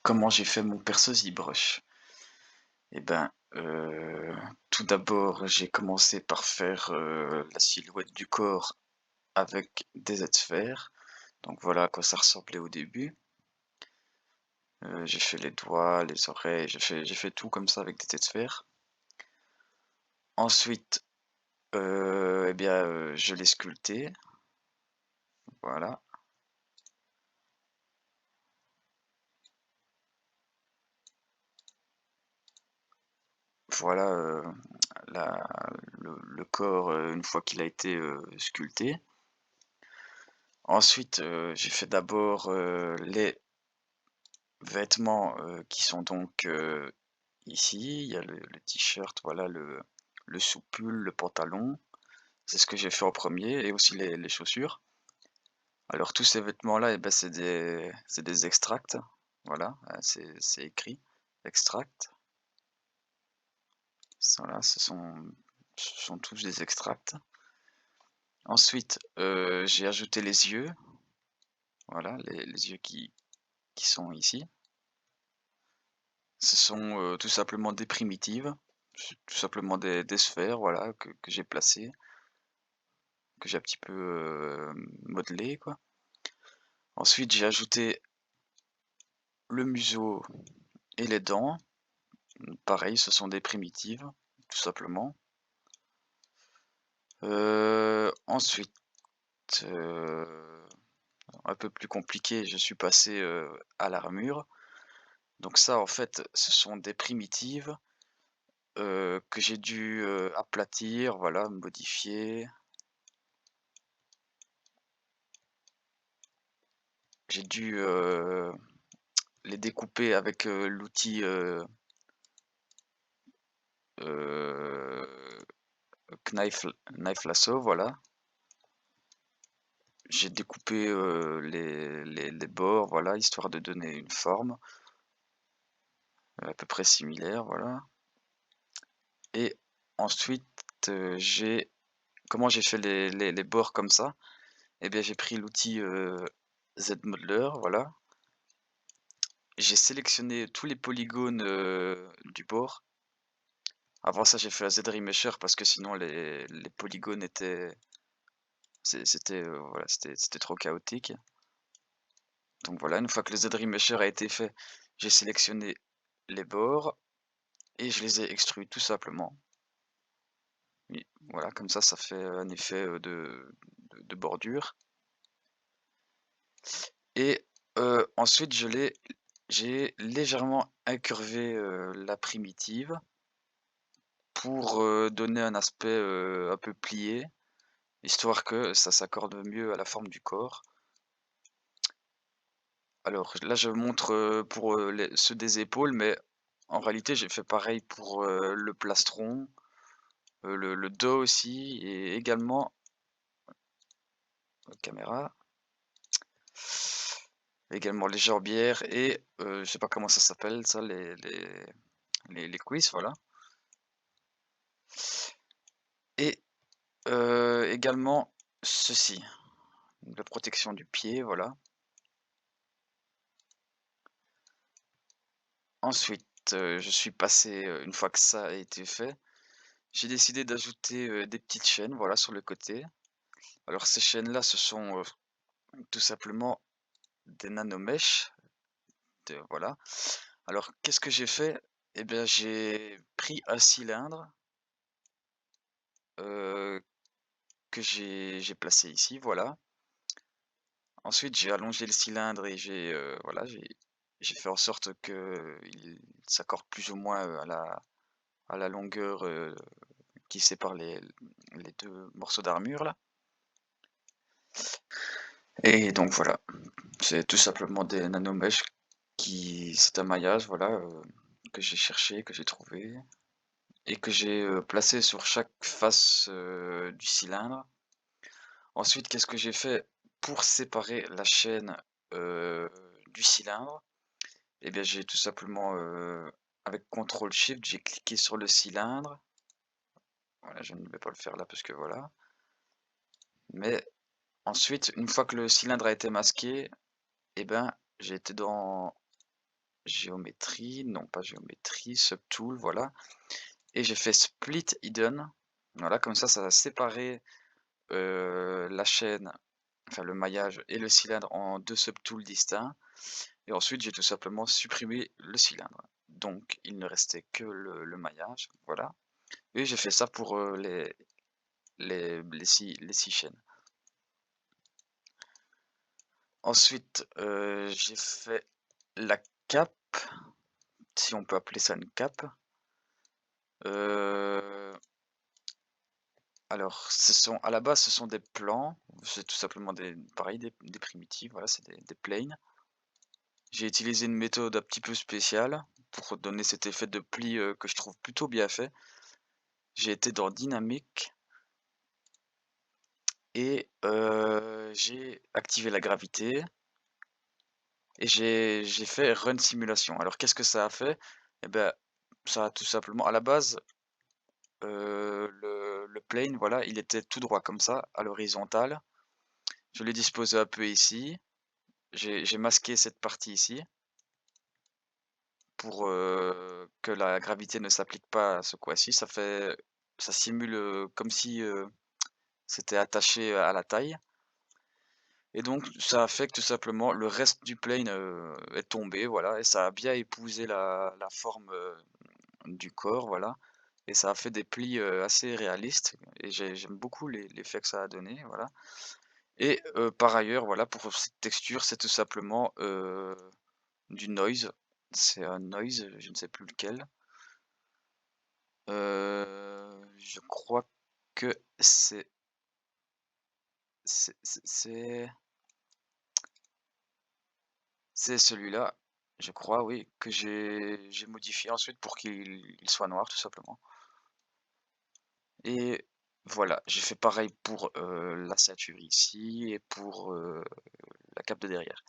Comment j'ai fait mon perso ZBrush? Eh ben, tout d'abord, j'ai commencé par faire, la silhouette du corps avec des Z-sphères. Donc voilà à quoi ça ressemblait au début. J'ai fait les doigts, les oreilles, j'ai fait tout comme ça avec des Z-sphères. Ensuite, eh bien, je l'ai sculpté, voilà. Voilà, la le corps, une fois qu'il a été, sculpté. Ensuite, j'ai fait d'abord, les vêtements, qui sont donc, ici. Il y a le t-shirt, voilà, le sous-pull, le pantalon. C'est ce que j'ai fait en premier et aussi les chaussures. Alors tous ces vêtements-là, eh ben c'est des extracts. Voilà, c'est écrit extract. Voilà, ce sont tous des extracts. Ensuite, j'ai ajouté les yeux, voilà, les yeux qui sont ici. Ce sont, tout simplement des primitives, c'est tout simplement des sphères, voilà, que j'ai placées, que j'ai un petit peu, modelées, quoi. Ensuite, j'ai ajouté le museau et les dents. Pareil, ce sont des primitives, tout simplement. Ensuite, heu, un peu plus compliqué, je suis passé, à l'armure. Donc ça, en fait, ce sont des primitives, que j'ai dû, aplatir, voilà, modifier. J'ai dû, les découper avec, l'outil, heu, Knife Lasso, voilà. J'ai découpé, les bords, voilà, histoire de donner une forme, à peu près similaire, voilà. Et ensuite, j'ai comment j'ai fait les bords comme ça? Eh bien, j'ai pris l'outil, ZModeler, voilà. J'ai sélectionné tous les polygones, du bord. Avant ça, j'ai fait un Z-Remesher parce que sinon les polygones étaient c'était, voilà, c'était trop chaotique. Donc voilà, une fois que le Z-Remesher a été fait, j'ai sélectionné les bords et je les ai extrués tout simplement. Oui, voilà, comme ça fait un effet, de bordure. Et ensuite j'ai légèrement incurvé, la primitive pour, donner un aspect, un peu plié, histoire que ça s'accorde mieux à la forme du corps. Alors là, je montre, pour, ceux des épaules, mais en réalité, j'ai fait pareil pour, le plastron, le dos aussi et également caméra, également les jambières et je sais pas comment ça s'appelle ça, les cuisses, voilà. Et également ceci, la protection du pied, voilà. Ensuite, je suis passé, une fois que ça a été fait, j'ai décidé d'ajouter, des petites chaînes, voilà, sur le côté. Alors ces chaînes-là, ce sont, tout simplement des nanomèches, voilà. Alors qu'est-ce que j'ai fait? Eh bien, j'ai pris un cylindre, heu, que j'ai placé ici, voilà. Ensuite, j'ai allongé le cylindre et voilà, j'ai fait en sorte qu'il s'accorde plus ou moins, à la longueur, qui sépare les 2 morceaux d'armure là. Et donc voilà, c'est tout simplement des nanomèches qui c'est un maillage, voilà, que j'ai cherché, que j'ai trouvé et que j'ai, placé sur chaque face, du cylindre. Ensuite, qu'est-ce que j'ai fait pour séparer la chaîne, heu, du cylindre? Eh bien, j'ai tout simplement, avec contrôle shift, j'ai cliqué sur le cylindre. Voilà, je ne vais pas le faire là parce que voilà. Mais ensuite, une fois que le cylindre a été masqué, eh ben, j'ai été dans géométrie, non pas géométrie, subtool, voilà, et j'ai fait split hidden. Voilà, comme ça va séparer, la chaîne, enfin le maillage et le cylindre en 2 subtools distincts, et ensuite j'ai tout simplement supprimé le cylindre. Donc il ne restait que le maillage, voilà, et j'ai fait ça pour, les 6 chaînes. Ensuite, j'ai fait la cape, si on peut appeler ça une cape. Heu, alors à la base, ce sont des plans, c'est tout simplement des primitives, voilà, c'est des planes. J'ai utilisé une méthode un petit peu spéciale pour donner cet effet de pli, que je trouve plutôt bien fait. J'ai été dans dynamique et j'ai activé la gravité et j'ai fait run simulation. Alors qu'est-ce que ça a fait? Et ben, ça a tout simplement à la base, le plane, voilà, il était tout droit comme ça, à l'horizontale. Je l'ai disposé un peu ici. J'ai masqué cette partie ici pour, que la gravité ne s'applique pas à ce quoi-ci. Ça simule, comme si, c'était attaché à la taille, et donc ça a fait que tout simplement le reste du plane, est tombé, voilà, et ça a bien épousé la forme, du corps, voilà, et ça a fait des plis, assez réalistes, et j'aime beaucoup l'effet que ça a donné, voilà, et par ailleurs, voilà, pour cette texture, c'est tout simplement, du noise. C'est un noise, je ne sais plus lequel. Je crois que c'est c'est c'est c'est celui-là, je crois, oui, que j'ai modifié ensuite pour qu'il soit noir, tout simplement, et voilà, j'ai fait pareil pour, la ceinture ici et pour, la cape de derrière.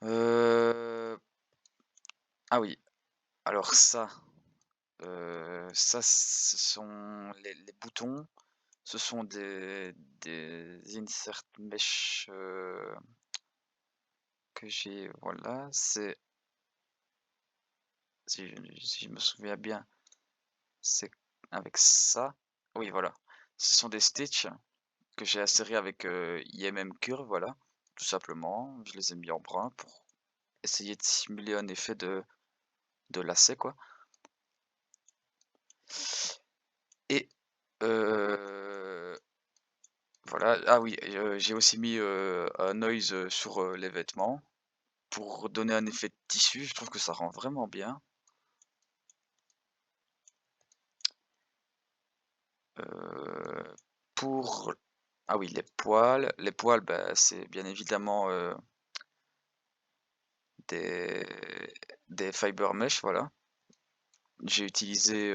Heu, ah oui, alors ça ce sont les boutons, ce sont des insert mesh, que j'ai, voilà, si je me souviens bien, c'est avec ça. Oui, voilà. Ce sont des stitches que j'ai insérés avec, IMM Curve, voilà, tout simplement. Je les ai mis en brun pour essayer de simuler un effet de lacet, quoi, et heu, voilà. Ah oui, et j'ai aussi mis, un noise, sur, les vêtements pour donner un effet de tissu. Je trouve que ça rend vraiment bien. Heu, pour ah oui, les poils, bah, c'est bien évidemment, des des fiber mesh, voilà. J'ai utilisé,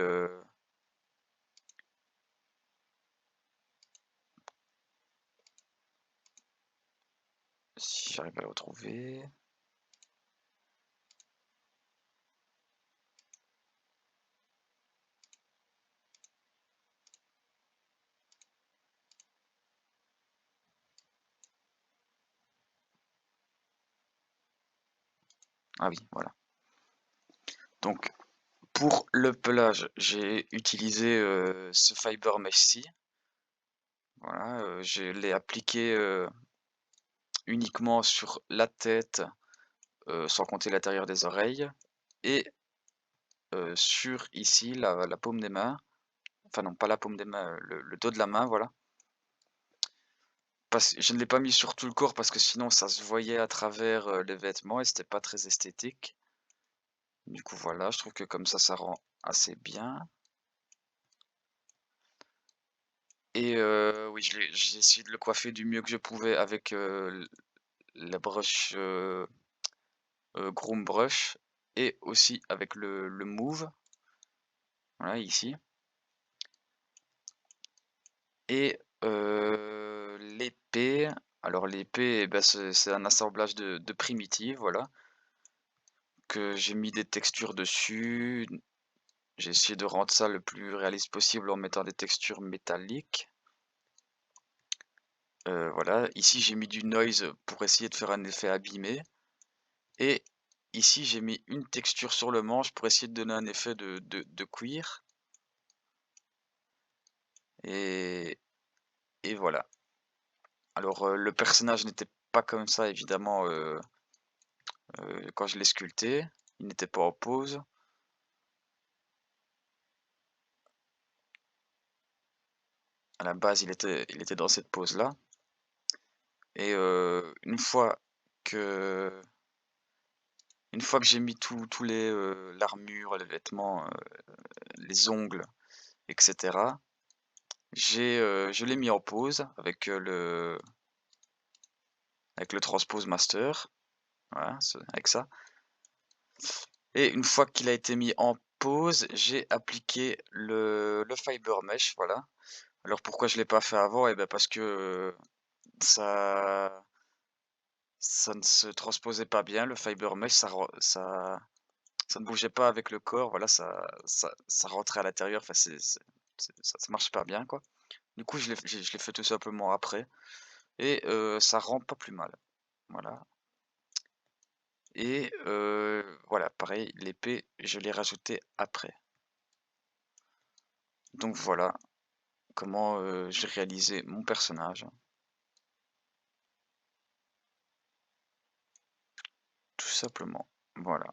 si j'arrive à le retrouver. Ah oui, voilà. Donc pour le pelage, j'ai utilisé, ce fiber mesh-ci. Voilà, je l'ai appliqué, uniquement sur la tête, sans compter l'intérieur des oreilles, et sur ici la paume des mains, enfin non, pas la paume des mains, le dos de la main, voilà. Parce je ne l'ai pas mis sur tout le corps parce que sinon ça se voyait à travers, les vêtements et c'était pas très esthétique. Du coup voilà, je trouve que comme ça rend assez bien, et oui, j'ai essayé de le coiffer du mieux que je pouvais avec, la brush, groom brush, et aussi avec le mouve, voilà, ici, et l'épée, alors l'épée, eh bah, c'est un assemblage de primitives, voilà, que j'ai mis des textures dessus. J'ai essayé de rendre ça le plus réaliste possible en mettant des textures métalliques. Voilà, ici j'ai mis du noise pour essayer de faire un effet abîmé et ici j'ai mis une texture sur le manche pour essayer de donner un effet de cuir et voilà. Alors, le personnage n'était pas comme ça évidemment, quand je l'ai sculpté, il n'était pas en pose. À la base, il était dans cette pose-là et une fois que j'ai mis tous les, l'armure, les vêtements, les ongles et cetera, je l'ai mis en pause avec le transpose master, voilà, avec ça et une fois qu'il a été mis en pause, j'ai appliqué le fiber mesh, voilà. Alors pourquoi je l'ai pas fait avant? Et ben parce que, ça ça ne se transposait pas bien le fiber mesh, ça ne bougeait pas avec le corps, voilà, ça rentrait à l'intérieur, enfin ça marche pas bien, quoi. Du coup, je l'ai fait tout simplement après et ça rend pas plus mal, voilà et voilà, pareil, l'épée, je l'ai rajoutée après. Donc voilà comment, j'ai réalisé mon personnage, tout simplement, voilà.